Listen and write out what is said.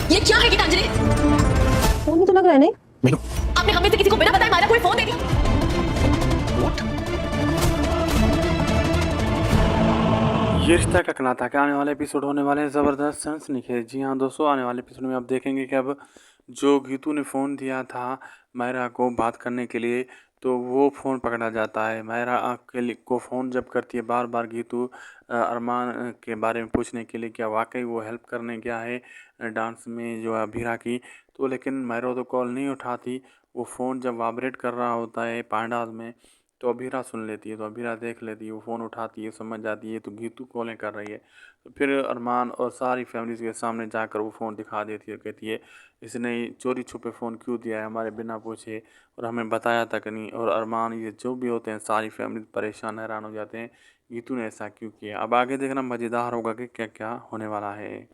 ये क्या है गीतांजलि? फोन ही तो लग रहा है। नहीं मीनू, आपने हमें से किसी को बिना बताए मायरा को फोन दे दिया। ये रिश्ता का नाता के आने वाले एपिसोड होने वाले हैं ज़बरदस्त सनसनीखेज। जी हाँ दोस्तों, आने वाले एपिसोड में आप देखेंगे कि अब जो गीतू ने फ़ोन दिया था मायरा को बात करने के लिए, तो वो फ़ोन पकड़ा जाता है। मायरा को फ़ोन जब करती है बार बार गीतू अरमान के बारे में पूछने के लिए, क्या वाकई वो हेल्प करने गया है डांस में जो अभीरा की, तो लेकिन मायरा तो कॉल नहीं उठाती। वो फ़ोन जब वाइब्रेट कर रहा होता है पांडास में, तो अभीरा सुन लेती है, तो अभीरा देख लेती है, वो फ़ोन उठाती है, समझ जाती है तो गीतू कॉलें कर रही है। तो फिर अरमान और सारी फैमिली के सामने जाकर वो फ़ोन दिखा देती है, कहती है इसने चोरी छुपे फ़ोन क्यों दिया है हमारे बिना पूछे, और हमें बताया तक नहीं। और अरमान ये जो भी होते हैं सारी फैमिली परेशान हैरान हो जाते हैं, गीतू ने ऐसा क्यों किया। अब आगे देखना मज़ेदार होगा कि क्या क्या होने वाला है।